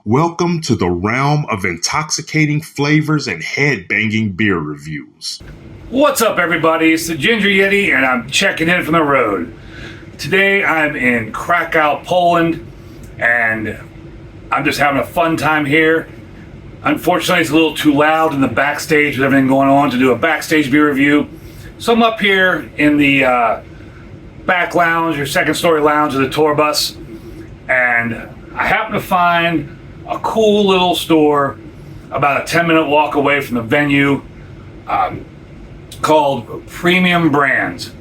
Welcome to the realm of intoxicating flavors and head-banging beer reviews. What's up, everybody? It's the Ginger Yeti, and I'm checking in from the road. Today I'm in Krakow, Poland, and I'm just having a fun time here. Unfortunately, it's a little too loud in the backstage with everything going on to do a backstage beer review. So I'm up here in the back lounge, or second story lounge of the tour bus, and I happen to find a cool little store about a 10-minute walk away from the venue called Premium Brands.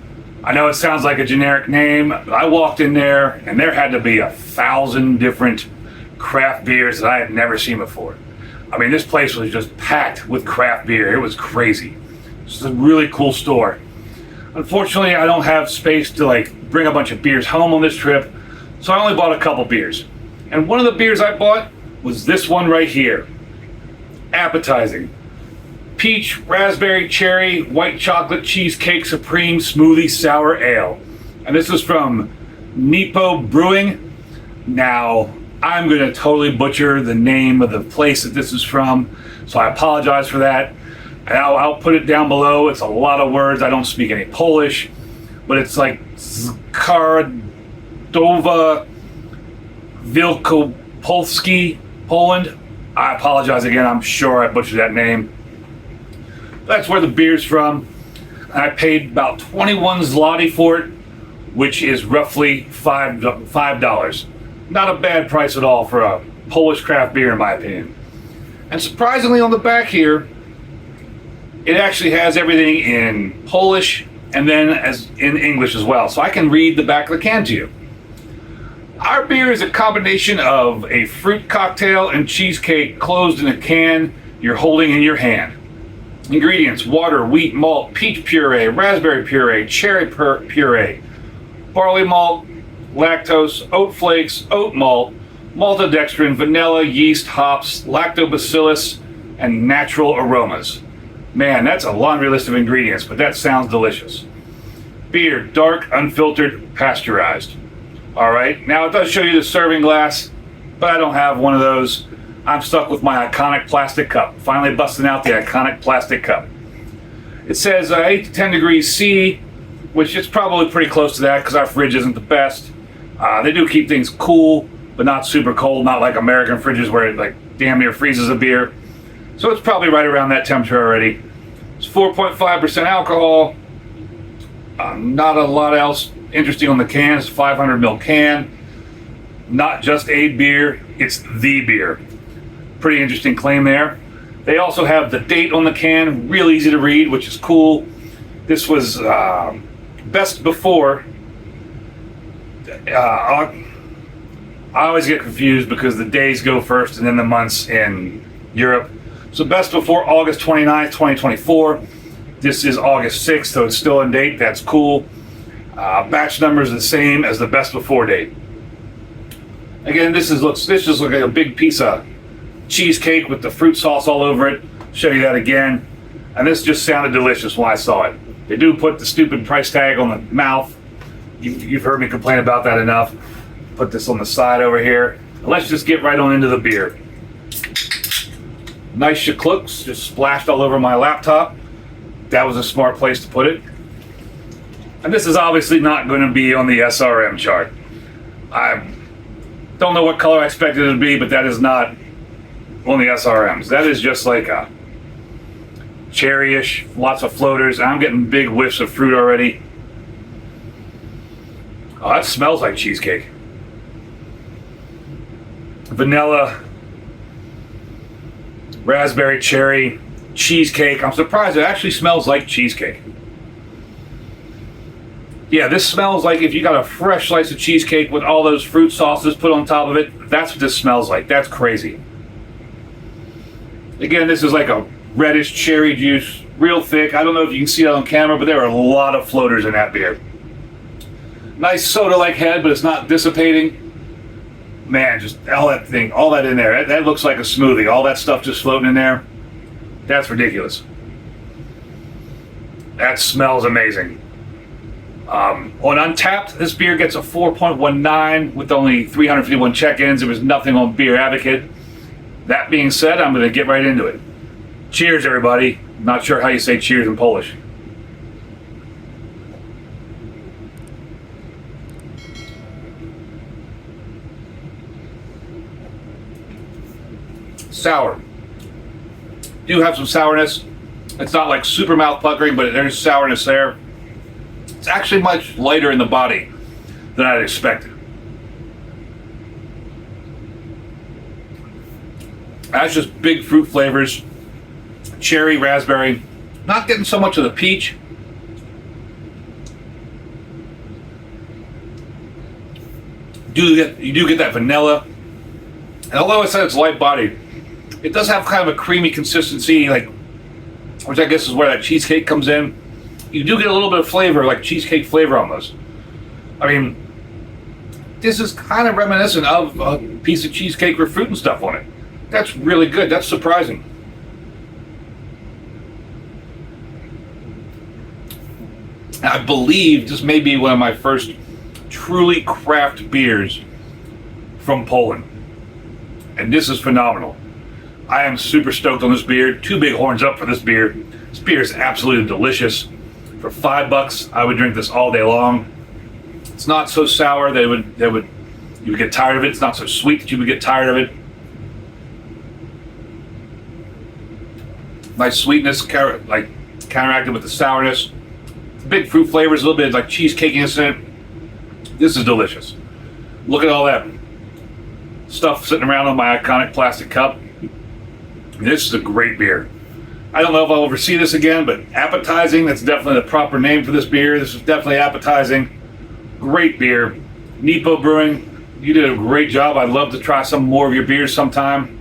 I know it sounds like a generic name, but I walked in there and there had to be 1,000 different craft beers that I had never seen before. I mean, this place was just packed with craft beer. It was crazy. It's a really cool store. Unfortunately, I don't have space to bring a bunch of beers home on this trip, so I only bought a couple beers. And one of the beers I bought was this one right here. Appetizing. Peach, raspberry, cherry, white chocolate, cheesecake, supreme, smoothie, sour ale. And this is from Nepo Brewing. Now, I'm going to totally butcher the name of the place that this is from, so I apologize for that. And I'll put it down below. It's a lot of words. I don't speak any Polish, but it's like Skardowa Wielkopolski, Poland. I apologize again. I'm sure I butchered that name. That's where the beer's from. I paid about 21 zloty for it, which is roughly $5. Not a bad price at all for a Polish craft beer, in my opinion. And surprisingly, on the back here, it actually has everything in Polish and then as in English as well. So I can read the back of the can to you. Our beer is a combination of a fruit cocktail and cheesecake closed in a can you're holding in your hand. Ingredients: water, wheat malt, peach puree, raspberry puree, cherry puree, barley malt, lactose, oat flakes, oat malt, maltodextrin, vanilla, yeast, hops, lactobacillus, and natural aromas. Man, that's a laundry list of ingredients, but that sounds delicious. Beer, dark, unfiltered, pasteurized. All right, now it does show you the serving glass, but I don't have one of those. I'm stuck with my iconic plastic cup. Finally busting out the iconic plastic cup. It says 8 to 10 degrees C, which is probably pretty close to that because our fridge isn't the best. They do keep things cool, but not super cold, not like American fridges where it damn near freezes a beer. So it's probably right around that temperature already. It's 4.5% alcohol. Not a lot else interesting on the can. It's a 500 ml can. Not just a beer, it's the beer. Pretty interesting claim there. They also have the date on the can, real easy to read, which is cool. This was best before. I always get confused because the days go first and then the months in Europe. So best before August 29th, 2024. This is August 6th, so it's still in date. That's cool. Batch number is the same as the best before date. Again, this just looks like a big piece of cheesecake with the fruit sauce all over it. Show you that again. And this just sounded delicious when I saw it. They do put the stupid price tag on the mouth. You've heard me complain about that enough. Put this on the side over here. Let's just get right on into the beer. Nice shaklooks just splashed all over my laptop. That was a smart place to put it. And this is obviously not going to be on the SRM chart. I don't know what color I expected it to be, but that is not on the SRMs. That is just like a cherry-ish, lots of floaters. I'm getting big whiffs of fruit already. Oh, that smells like cheesecake. Vanilla, raspberry, cherry, cheesecake. I'm surprised it actually smells like cheesecake. Yeah, this smells like if you got a fresh slice of cheesecake with all those fruit sauces put on top of it. That's what this smells like. That's crazy. Again, this is like a reddish cherry juice, real thick. I don't know if you can see that on camera, but there are a lot of floaters in that beer. Nice soda-like head, but it's not dissipating. Man, just all that in there. That looks like a smoothie. All that stuff just floating in there. That's ridiculous. That smells amazing. On Untapped, this beer gets a 4.19 with only 351 check-ins. There was nothing on Beer Advocate. That being said, I'm going to get right into it. Cheers, everybody. Not sure how you say cheers in Polish. Sour. Do have some sourness. It's not like super mouth puckering, but there's sourness there. It's actually much lighter in the body than I'd expected. That's just big fruit flavors. Cherry, raspberry. Not getting so much of the peach. You do get that vanilla. And although I said it's light bodied, it does have kind of a creamy consistency, like, which I guess is where that cheesecake comes in. You do get a little bit of flavor, like cheesecake flavor almost. I mean, this is kind of reminiscent of a piece of cheesecake with fruit and stuff on it. That's really good. That's surprising. I believe this may be one of my first truly craft beers from Poland. And this is phenomenal. I am super stoked on this beer. 2 big horns up for this beer. This beer is absolutely delicious. For $5, I would drink this all day long. It's not so sour that you would get tired of it. It's not so sweet that you would get tired of it. Nice sweetness, counteracted with the sourness. Big fruit flavors, a little bit like cheesecakiness in it. This is delicious. Look at all that stuff sitting around on my iconic plastic cup. This is a great beer. I don't know if I'll ever see this again, but Appetizing, that's definitely the proper name for this beer. This is definitely Appetizing. Great beer. Nepo Brewing, you did a great job. I'd love to try some more of your beers sometime.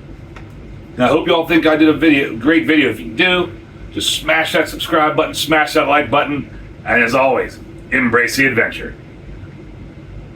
And I hope you all think I did a great video. If you do, just smash that subscribe button, smash that like button, and as always, embrace the adventure.